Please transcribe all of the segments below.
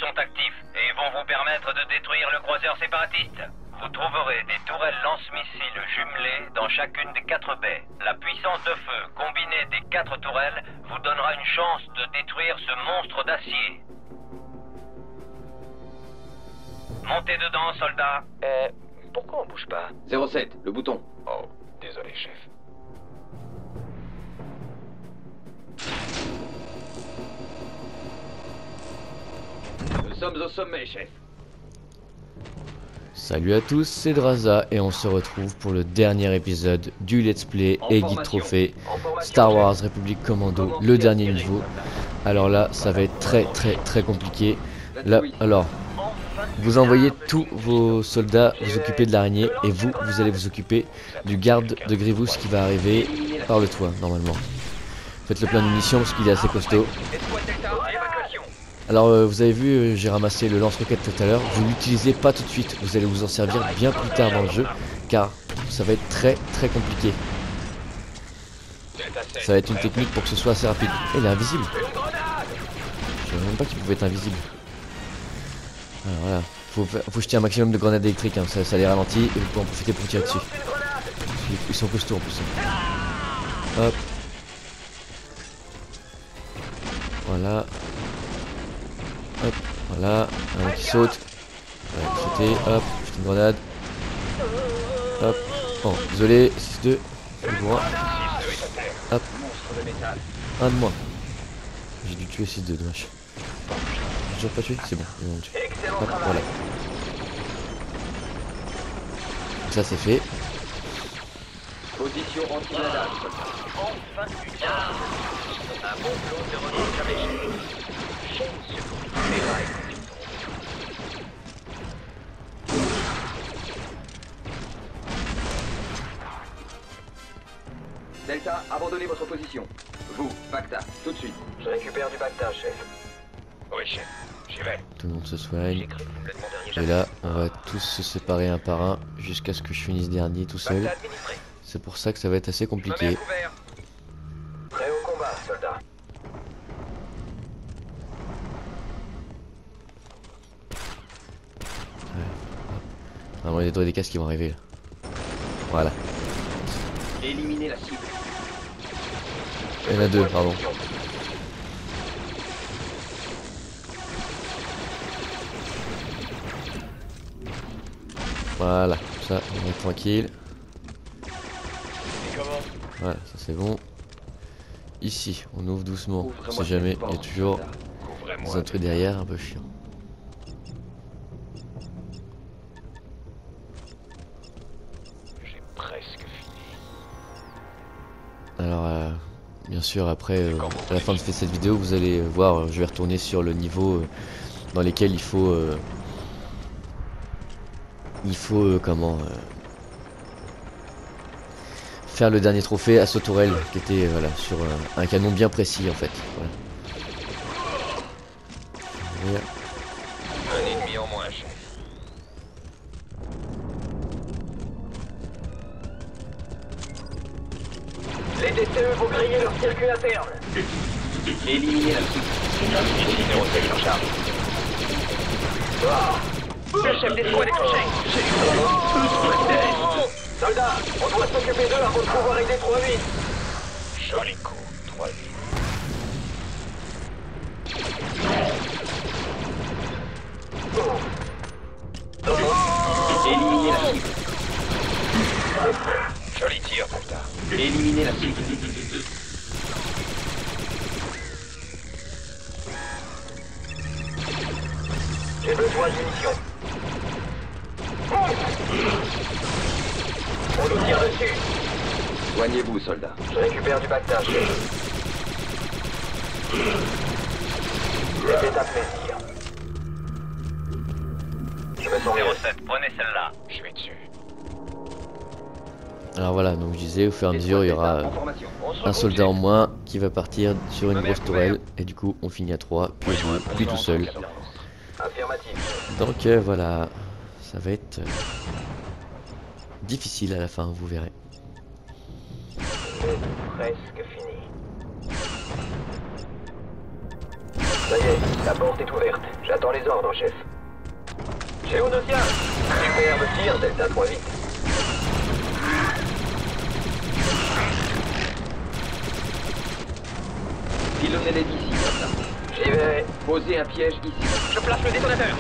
sont actifs et vont vous permettre de détruire le croiseur séparatiste. Vous trouverez des tourelles lance-missiles jumelées dans chacune des 4 baies. La puissance de feu combinée des 4 tourelles vous donnera une chance de détruire ce monstre d'acier. Montez dedans, soldats. Pourquoi on bouge pas? 07, le bouton. Oh, désolé, chef. Nous sommes au sommet, chef. Salut à tous, c'est Draza et on se retrouve pour le dernier épisode du Let's Play et Guide Trophée Star Wars Republic Commando, le dernier niveau. Alors là, ça va être très compliqué. Là, alors, vous envoyez tous vos soldats vous occuper de l'araignée et vous allez vous occuper du garde de Grievous qui va arriver par le toit normalement. Faites le plein de munitions parce qu'il est assez costaud. Alors vous avez vu, j'ai ramassé le lance-roquette tout à l'heure. Vous l'utilisez pas tout de suite, vous allez vous en servir bien plus tard dans le jeu, car ça va être très compliqué. Ça va être une technique pour que ce soit assez rapide. Et il est invisible. Je savais même pas qu'il pouvait être invisible. Alors voilà, faut jeter un maximum de grenades électriques, hein. Ça les ralentit et vous pouvez en profiter pour tirer dessus. Ils sont costauds en plus. Hop. Voilà. Hop, voilà, un qui saute. Ouais, sauter, hop, juste une grenade. Hop, oh, désolé, 6-2, c'est moi. Hop, un de moi. J'ai dû tuer 6-2, dommage. J'ai toujours pas tué? C'est bon, ils vont tuer. Hop, voilà. Donc ça c'est fait. Position anti-grenade. Enfin une chance. Un bon plan de retour jamais. Delta, abandonnez votre position. Vous, Bacta, tout de suite. Je récupère du Bacta, chef. Oui, chef. J'y vais. Tout le monde se soigne. J'ai cru que vous me le demanderiez Et jamais. là, on va tous se séparer un par un jusqu'à ce que je finisse dernier tout seul. Bacta administré. C'est pour ça que ça va être assez Je me mets à compliqué. couvert. Prêt au combat, soldat. Normalement, il y a des droits des casques qui vont arriver là. Voilà. Éliminez la cible. Il y en a deux, pardon. Voilà, ça, on est tranquille. Voilà, ça c'est bon. Ici, on ouvre doucement. On sait jamais, il y a toujours des intrus derrière, un peu chiant. J'ai presque fini. Alors, bien sûr, après, à la fin de cette vidéo, vous allez voir, je vais retourner sur le niveau dans lequel il faut... comment... faire le dernier trophée à ce tourelle qui était voilà, sur un canon bien précis en fait. Voilà. Un ennemi en moins, chef. Les DCE vont griller leur circuit interne. Éliminez la cible. Ici, 07 en charge. Le chef d'escouade est touché. Soldats, on doit s'occuper d'eux avant de pouvoir aider 3-8. Joli coup, 3-8. Éliminez la cible. Joli tir, Bacta. Éliminez la cible. J'ai besoin de munitions. On nous tire dessus. Soignez-vous, soldats. Je récupère du Bacta, chef. C'était un plaisir. Je me sens mieux. 07, prenez celle-là. Je vais dessus. Alors voilà, donc je disais, au fur et à mesure, il y aura un soldat en moins qui va partir sur une grosse tourelle. Et du coup, on finit à 3, puis à 2, puis tout seul. Affirmatif. Donc voilà, ça va être difficile à la fin, vous verrez. Presque fini. Ça y est, la porte est ouverte. J'attends les ordres, chef. Géonosien! Superbe tir, Delta 3-8. Pilonnez-les d'ici, soldat. J'y vais. Posez un piège ici. Je place le détonateur.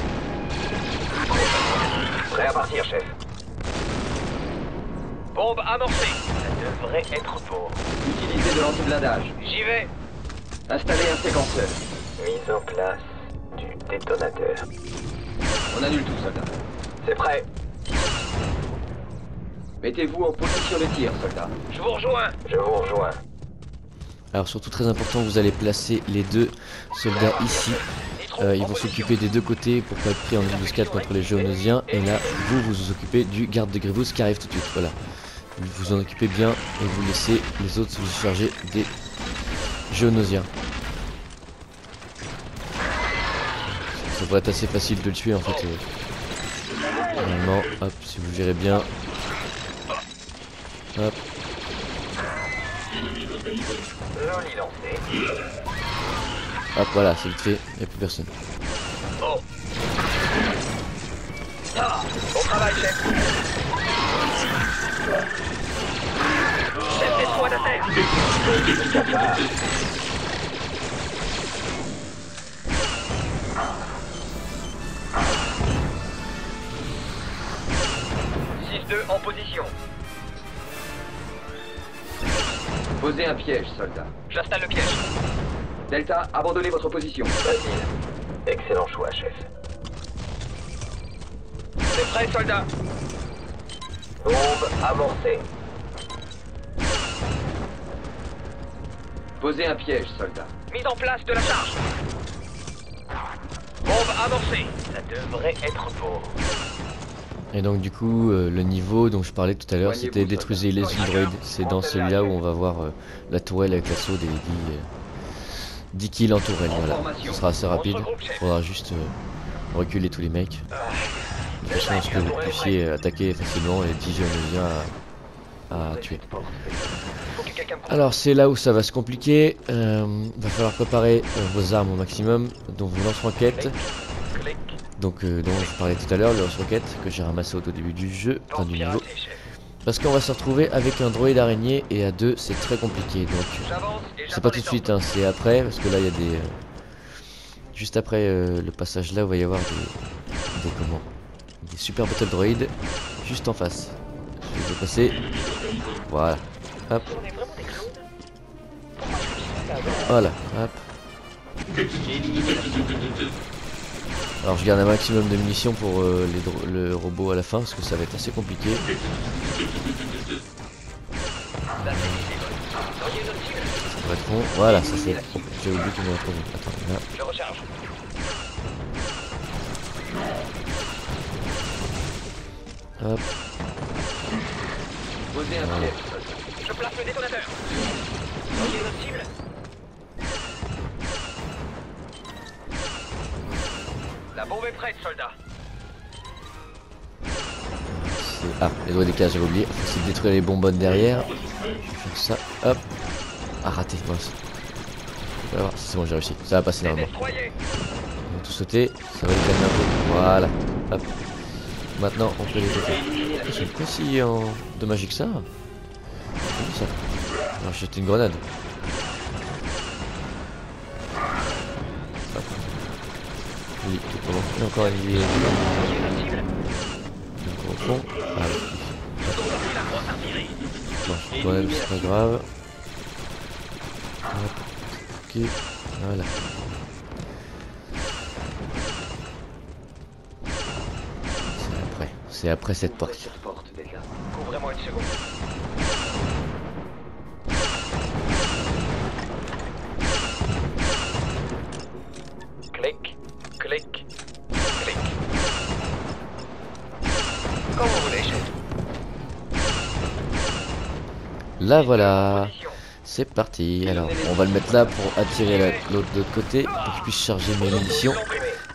Prêt à partir, chef. Bombe amorcée. Ça devrait être bon. Utilisez de l'anti-blindage. J'y vais. Installez un séquenceur. Mise en place du détonateur. On annule tout, soldat. C'est prêt. Mettez-vous en position de tir, soldat. Je vous rejoins. Je vous rejoins. Alors surtout très important, vous allez placer les deux soldats ici. Ils vont s'occuper des deux côtés pour pas être pris en embuscade contre les géonosiens. Et là, vous vous occupez du garde de Grievous qui arrive tout de suite. Voilà. Vous vous en occupez bien et vous laissez les autres vous charger des géonosiens. Ça devrait être assez facile de le tuer en fait. Normalement, hop, si vous gérez bien. Hop. Joli lancé. Hop, voilà, c'est vite fait, il n'y a plus personne. Oh. Ah, bon travail, chef. Chef, laisse-moi à terre. 6-2 en position. Posez un piège, soldat. J'installe le piège. Delta, abandonnez votre position. Facile. Excellent choix, chef. C'est prêt, soldat. Bombe amorcée. Posez un piège, soldat. Mise en place de la charge. Bombe amorcée. Ça devrait être bon. Et donc du coup, le niveau dont je parlais tout à l'heure, c'était détruisez les droïdes. C'est dans celui-là où on va voir la tourelle avec l'assaut des 10 kills en tourelle. Voilà, ce sera assez rapide. Il faudra juste reculer tous les mecs. De façon à ce que vous puissiez attaquer facilement les 10 géonosiens à tuer. Alors c'est là où ça va se compliquer. Va falloir préparer vos armes au maximum, dont vos lance-roquettes. Donc dont je parlais tout à l'heure, le lance-roquette que j'ai ramassé au tout début du jeu, enfin du niveau. Parce qu'on va se retrouver avec un droïde araignée et à deux c'est très compliqué. Donc c'est pas tout de suite, hein, c'est après, parce que là il y a des... juste après le passage là, il va y avoir des super battle droïdes juste en face. Je vais passer. Voilà. Hop. Voilà. Hop. Alors je garde un maximum de munitions pour le robot à la fin parce que ça va être assez compliqué. Ça va être bon. Voilà, ça c'est... Oh, j'ai oublié qu'il m'en a trouvé. Attends, là. Je recharge. Hop. Posez un Voilà. piège. Je place le détonateur. Voyez notre cible. La bombe est prête, soldat. Ah, les droits des cases, j'avais oublié. Faut essayer de détruire les bonbonnes derrière. Je vais faire ça. Hop. Ah, raté. Voilà. Alors, c'est bon, j'ai réussi. Ça va passer normalement. Destroyer. On va tout sauter. Ça va les calmer un peu. Voilà. Hop. Maintenant, on peut les détruire. Ils sont pas si endommagés que ça. C'est ça. Alors, j'ai jeté une grenade. Hop. Oui, tout au long. Et encore une vie. Au fond. Ah, bon, grenade, c'est pas grave. Hop. Ok. Voilà. C'est après cette porte. Couvrez-moi une seconde. Clic, clic, clic. Comme vous voulez, chef. Là voilà. C'est parti. Alors on va le mettre là pour attirer l'autre de l'autre côté pour qu'il puisse charger mes munitions.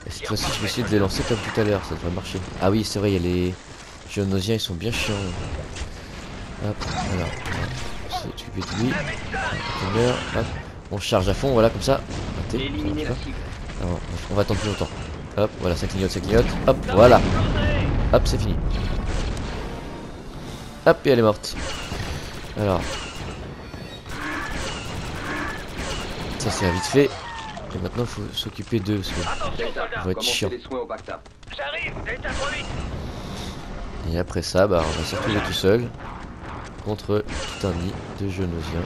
Et cette fois-ci je vais essayer de les lancer comme tout à l'heure, ça devrait marcher. Ah oui c'est vrai, il y a les géonosiens, ils sont bien chiants. Hop, alors on va s'occuper de lui. Hop, on charge à fond, voilà comme ça. Raté, ça marche pas. Alors, on va attendre plus longtemps. Hop, voilà, ça clignote, ça clignote. Hop, voilà. Hop, c'est fini. Hop, et elle est morte. Alors. Ça c'est vite fait. Et maintenant il faut s'occuper d'eux parce que Delta, ça va être chiant. commencez les soins au Bacta. J'arrive, Delta 38. Et après ça, bah on va se retrouver tout seul contre tout un nid de Genosiens.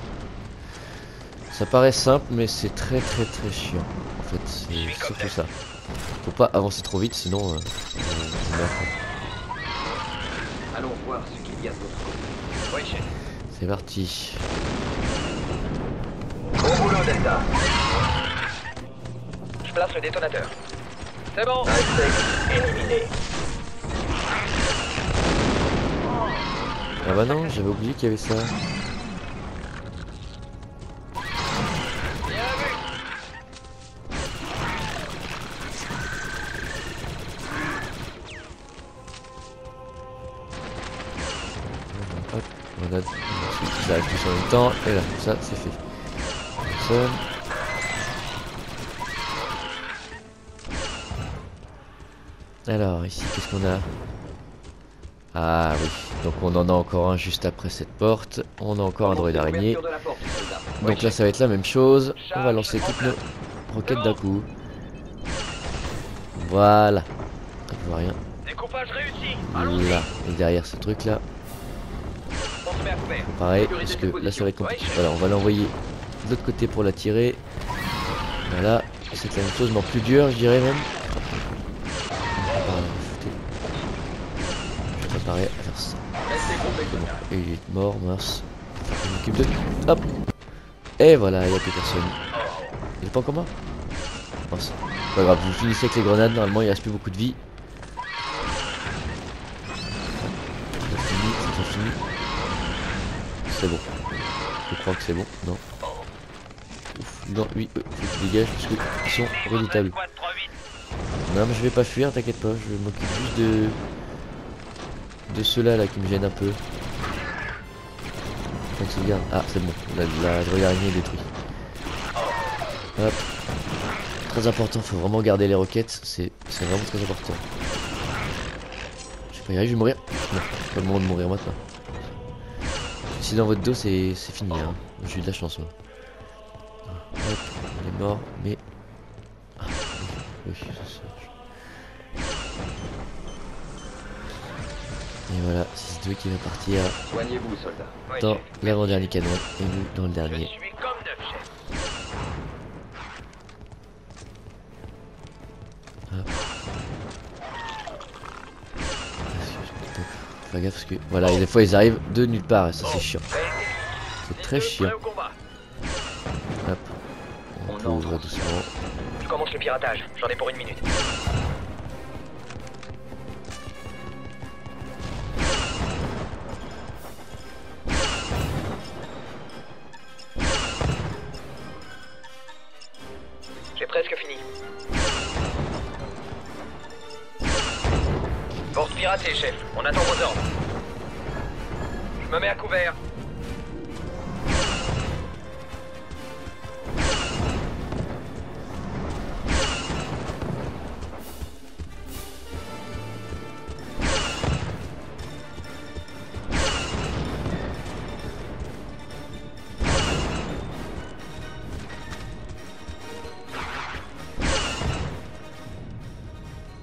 Ça paraît simple mais c'est très chiant. En fait, c'est surtout ça. Faut pas avancer trop vite sinon on meurt. Allons voir ce qu'il y a de votre côté. Oui, chef. C'est parti. Bon boulot, Delta. Je place le détonateur. C'est bon. Insect éliminé. Ah bah non, j'avais oublié qu'il y avait ça. Bien vu. Hop, voilà. Ça arrive tous en même temps. Et là, ça c'est fait. Personne. Alors ici qu'est-ce qu'on a? Ah oui, donc on en a encore un juste après cette porte. On a encore un droïde araignée. Ouverture de la porte, soldat. Donc là ça va être la même chose. On va lancer toutes nos roquettes d'un coup. Voilà. Je vois rien. Découpage réussi. Là. Et derrière ce truc là. On se met à couvert. Pareil, parce que là ça va être compliqué. Voilà, on va l'envoyer de l'autre côté pour la tirer. Voilà. C'est la même chose mais en plus dur je dirais même. Je vais préparer à faire ça. Restez groupés, C'est bon. soldat. Et il est mort, mince. Je m'occupe de. Hop. Et voilà, il n'y a plus personne. Il est pas encore mort? Mince. Pas grave, vous finissez avec les grenades, normalement il reste plus beaucoup de vie. C'est fini, c'est fini. C'est bon. Je crois que c'est bon, non. Ouf, non, oui, faut qu'ils dégagent parce qu'ils sont redoutables. Quad 38. Non mais je vais pas fuir, t'inquiète pas, je m'occupe juste de ceux-là là qui me gênent un peu. Ah c'est bon, la droïde araignée est détruite. Hop. Très important, faut vraiment garder les roquettes, c'est vraiment très important. Je vais pas y arriver, je vais mourir. Non, c'est pas le moment de mourir maintenant. Si dans votre dos c'est fini hein, j'ai eu de la chance moi. Hop, il est mort, mais... Ah, oui, ça. Et voilà, c'est Sidoué qui va partir Soignez-vous, soldat. Oui, dans chef. l'avant-dernier canon et nous dans le Je dernier. suis comme neuf, chef. Fais gaffe parce que voilà, et des fois ils arrivent de nulle part et ça c'est chiant. C'est très chiant. Prêt au combat. Hop, on On couvre entre. doucement. Je commence le piratage. J'en ai pour 1 minute. J'ai presque fini. Porte piratée, chef. On attend vos ordres. Je me mets à couvert.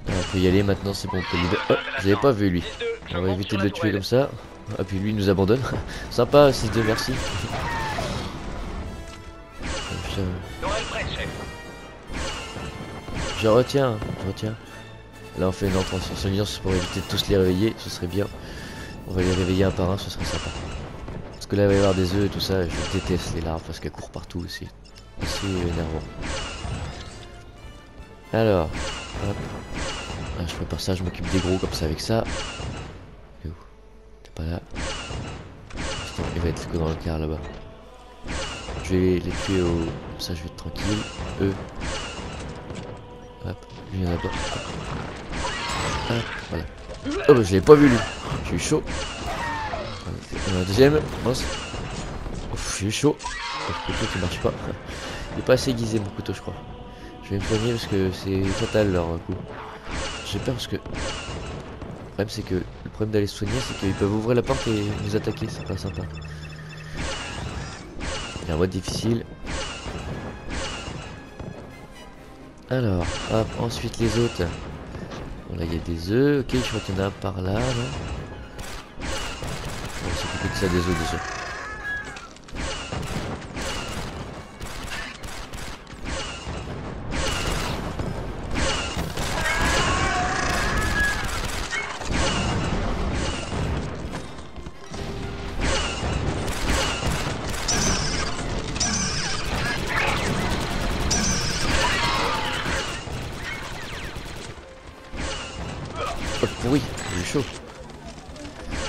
On peut y aller maintenant, c'est bon, on peut libérer. Oh, vous avez pas vu lui. On va éviter de le tuer comme ça. Ah puis lui il nous abandonne. Sympa 6-2, merci. Putain. Noël prêt, chef. Je retiens. Là on fait une entrée en surveillance pour éviter de tous les réveiller, ce serait bien. On va les réveiller un par un, ce serait sympa. Parce que là il va y avoir des œufs et tout ça, je déteste les larves parce qu'elles courent partout aussi. C'est énervant. Alors, hop. Ah, je prépare ça, je m'occupe des gros comme ça avec ça. T'es où? T'es pas là. Attends, il va être que dans le car là-bas. Je vais les tuer au... Comme ça je vais être tranquille. Eux. Hop, lui il y en a pas. Hop, voilà. Oh bah je l'ai pas vu lui. J'ai eu chaud. Il y en a un deuxième. Mince. Ouf, j'ai eu chaud. Le couteau qui marche pas. Il est pas assez aiguisé mon couteau je crois. Je vais me soigner parce que c'est fatal leur coup. J'ai peur parce que... Le problème d'aller se soigner, c'est qu'ils peuvent ouvrir la porte et nous attaquer, c'est pas sympa. Il y a un mode difficile. Alors, hop, ensuite les autres. Bon, là il y a des œufs, ok, je crois qu'il y en a un par là, non? On va s'occuper de ça, des œufs déjà. Pourri, il est chaud.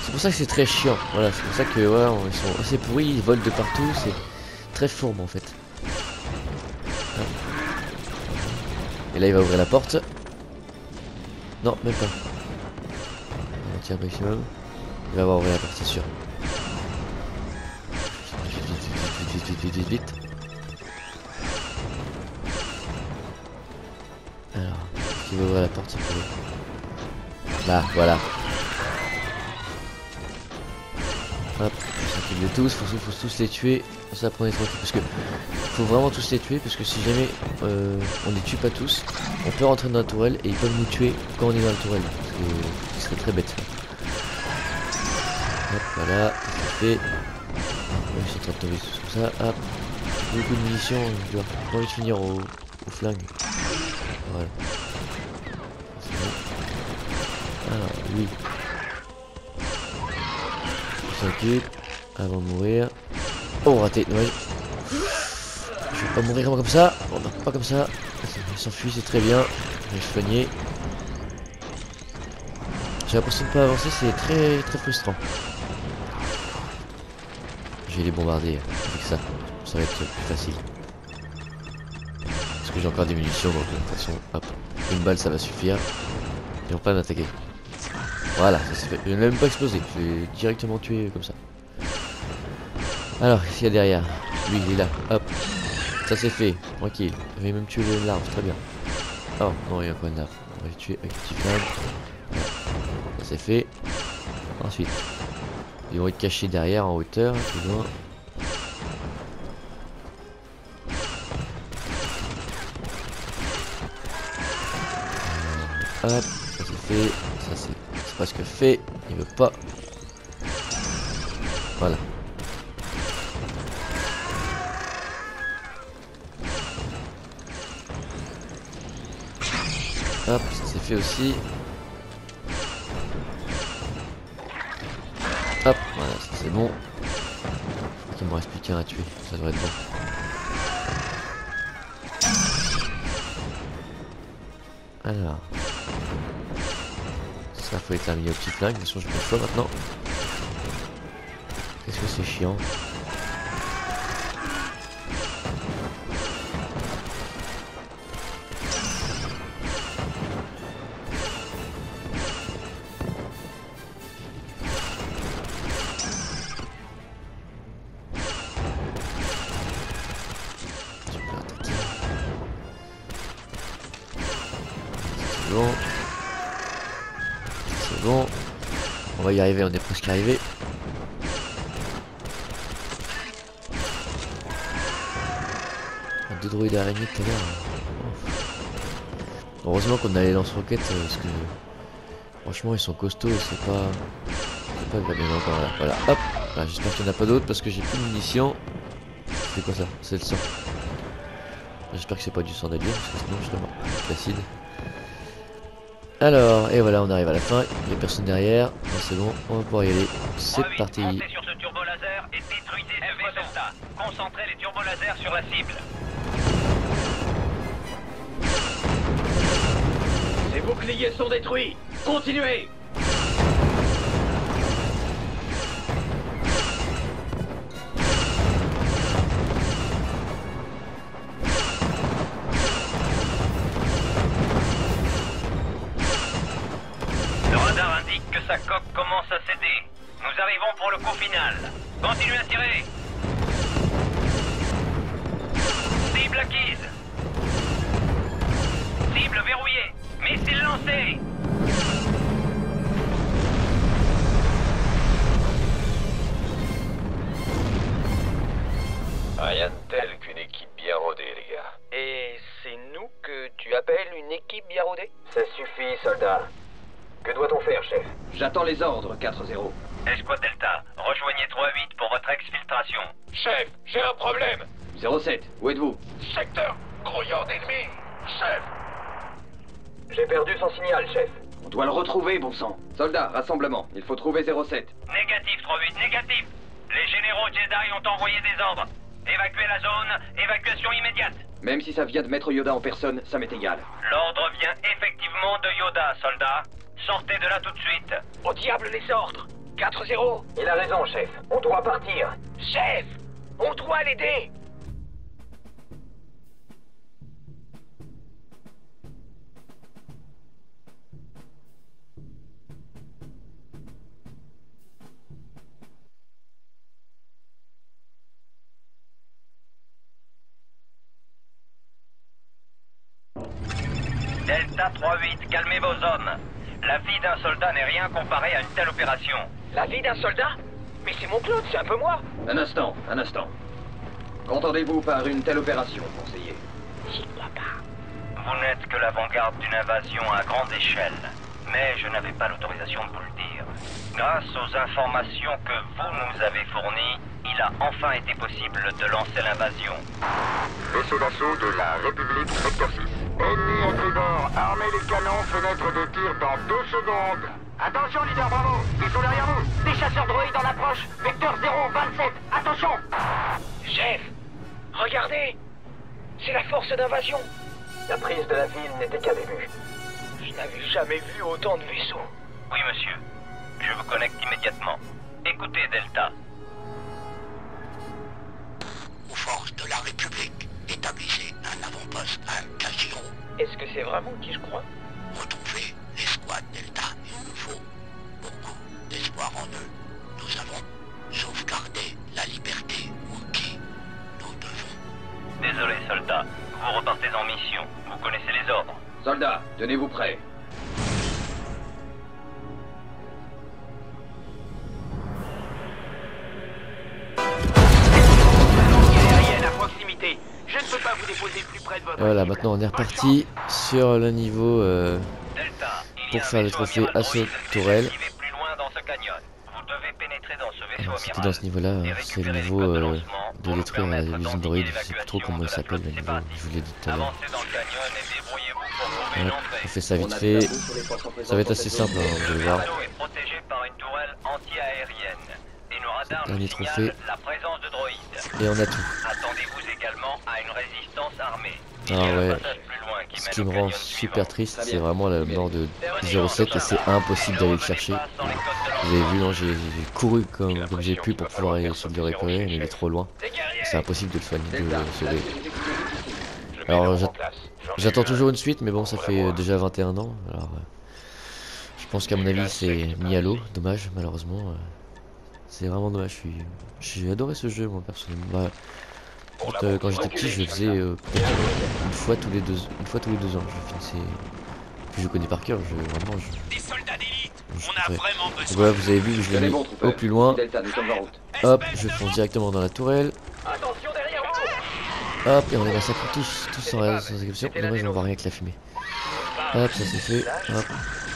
C'est pour ça que c'est très chiant. Voilà, c'est pour ça que ouais, ils sont assez pourris, ils volent de partout, c'est très fourbe en fait. Et là il va ouvrir la porte. Non, même pas. On tire maximum. Il va avoir ouvert la porte, c'est sûr. Vite. Alors, il va ouvrir la porte, c'est pourri. Là, voilà. Hop, on s'occupe de tous, faut tous les tuer. Ça prenait tranquille parce que faut vraiment tous les tuer parce que si jamais on les tue pas tous, on peut rentrer dans la tourelle et ils peuvent nous tuer quand on est dans la tourelle. Ce serait très bête. Hop, voilà, c'est fait. Je suis en train de tomber tout ça. Hop, beaucoup de munitions, je dois pas envie de finir au flingue. Voilà. Alors, lui, il s'occupe avant de mourir. Oh, raté, dommage. Je vais pas mourir comme ça. Oh, non, pas comme ça. Il s'enfuit, c'est très bien. Je vais soigner. J'ai l'impression de pas avancer, c'est très frustrant. Je vais les bombarder avec ça. Ça va être plus facile. Parce que j'ai encore des munitions, donc de toute façon, hop, une balle ça va suffire. Ils vont pas m'attaquer. Voilà, ça c'est fait. Je n'ai même pas explosé, je l'ai directement tué comme ça. Alors, qu'est-ce qu'il y a derrière? Lui, il est là, hop. Ça c'est fait, tranquille. Je vais même tuer l'arbre, très bien. Oh, non, il y a encore une arbre. On va le tuer avec un petit flingue. Voilà. Ça c'est fait. Ensuite, ils vont être cachés derrière, en hauteur, plus loin. Hop, ça c'est fait. Ça c'est presque fait, il veut pas. Voilà. Hop, ça c'est fait aussi. Hop, voilà, ça c'est bon. Il me reste plus qu'un à tuer, ça devrait être bon. Alors. Ça faut être terminé au petit flingue, de toute façon j'ai pas le choix maintenant. Qu'est-ce que c'est chiant. Super attaqué. C'est bon. C'est bon. On va y arriver, on est presque arrivé. Deux droïdes araignées tout à l'heure. Heureusement qu'on a les lance-roquettes parce que franchement ils sont costauds et c'est pas bien encore là. Voilà, hop. Voilà, j'espère qu'il n'y en a pas d'autres parce que j'ai plus de munitions. C'est quoi ça? C'est le sang. J'espère que c'est pas du sang d'alien parce que sinon je serais mort. L'acide. Alors, et voilà, on arrive à la fin. Il n'y a personne derrière. C'est bon, on va pouvoir y aller. C'est parti. Montez sur ce turbo laser et détruisez ce vaisseau. Concentrez les turbo lasers sur la cible. Les boucliers sont détruits. Continuez. Le radar indique que sa coque commence à céder. Nous arrivons pour le coup final. Continuez à tirer. Cible acquise. s'appelle une équipe bien rodée? Ça suffit, soldat. Que doit-on faire, chef? J'attends les ordres, 4-0. Escouade Delta, rejoignez 3-8 pour votre exfiltration. Chef, j'ai un problème. 07, où êtes-vous? Secteur, grouillant d'ennemis. Chef. J'ai perdu son signal, chef. On doit le retrouver, bon sang. Soldats, rassemblement. Il faut trouver 07. Négatif 3-8, négatif. Les généraux Jedi ont envoyé des ordres. Évacuez la zone, évacuation immédiate. Même si ça vient de Maître Yoda en personne, ça m'est égal. L'ordre vient effectivement de Yoda, soldats. Sortez de là tout de suite. Au diable les ordres. 4-0. Il a raison, chef. On doit partir. Chef, on doit l'aider. Delta 3-8, calmez vos hommes. La vie d'un soldat n'est rien comparé à une telle opération. La vie d'un soldat? Mais c'est mon Claude, c'est un peu moi. Un instant, un instant. Qu'entendez-vous par une telle opération, conseiller? J'y crois pas. Vous n'êtes que l'avant-garde d'une invasion à grande échelle. Mais je n'avais pas l'autorisation de vous le dire. Grâce aux informations que vous nous avez fournies, il a enfin été possible de lancer l'invasion. Vaisseau d'assaut de la République, secteur 6. Ennemi à tribord, armez les canons, fenêtre de tir dans 2 secondes. Attention, leader Bravo, ils sont derrière vous. Des chasseurs droïdes en approche. Vecteur 027, attention. Chef, regardez. C'est la force d'invasion. La prise de la ville n'était qu'un début. Je n'avais jamais vu autant de vaisseaux. Oui, monsieur. Je vous connecte immédiatement. Écoutez, Delta. Aux forces de la République, établissez un avant-poste à Casino. Est-ce que c'est vraiment qui je crois? Retrouvez l'escouade Delta. Il nous faut beaucoup d'espoir en eux. Nous avons sauvegardé la liberté Wookiee. Nous devons. Désolé, soldat. Vous repartez en mission. Vous connaissez les ordres. Soldats, tenez-vous prêts. À proximité. Je ne peux pas vous déposer plus près de votre... Voilà, maintenant on est reparti sur le niveau Delta, pour faire le trophée assaut tourelle. plus loin dans ce canyon. Vous devez pénétrer dans ce vaisseau Alors, c'était amiral. dans ce niveau là, c'est le niveau de détruire l'usine droïde, je sais plus trop comment il s'appelle le niveau, je vous l'ai dit tout à l'heure. Avancez dans le canyon et débrouillez-vous pour trouver une Hop, entrée. on fait ça vite fait, ça va être assez simple, hein, vous allez voir. Le vaisseau est protégé par une tourelle anti-aérienne. Et nos radars nous Dernier signalent trophée. la présence de droïdes. Et on a tout. Attendez-vous également à une résistance armée. Ah ouais, ce qui me rend super triste, c'est vraiment la mort de 07 et c'est impossible d'aller le chercher. Vous avez vu, hein, j'ai couru comme j'ai pu pour pouvoir essayer de le récupérer, mais il est trop loin. C'est impossible de le soigner, de le sauver. Alors j'attends toujours une suite, mais bon, ça fait déjà 21 ans. Alors je pense qu'à mon avis c'est mis à l'eau, dommage, malheureusement. C'est vraiment dommage, j'ai adoré ce jeu moi personnellement. Quand j'étais petit, je faisais une fois tous les deux ans. Je finissais. Puis je connais par cœur. Vraiment. Des soldats d'élite. On a vraiment besoin. Voilà, vous avez vu, je l'ai mis au plus loin. Delta, nous sommes en route. Hop, je fonce directement dans la tourelle. Hop, et on les massacre tous sans exception. Dommage, on voit rien que la fumée. Hop, ça c'est fait. Hop,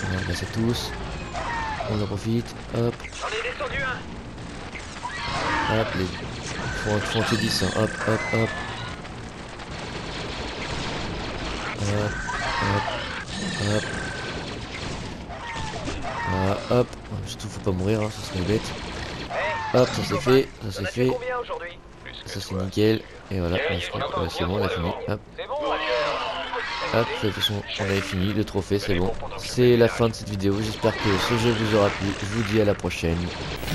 on les massacre tous. On en profite. Hop. Hop, les. Faut que 10, hein. Hop, hop, hop. Hop, hop, hop. Voilà, hop. Surtout, faut pas mourir, hein, ça serait bête. Hop, ça c'est fait, ça c'est fait. Ça c'est nickel. Et voilà, je crois que c'est bon, on a fini. Hop. Hop, de toute façon, on avait fini, le trophée, c'est bon. C'est la fin de cette vidéo, j'espère que ce jeu vous aura plu. Je vous dis à la prochaine.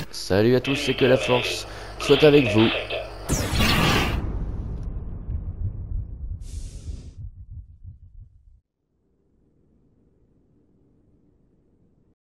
Salut à tous et que la force soit avec vous.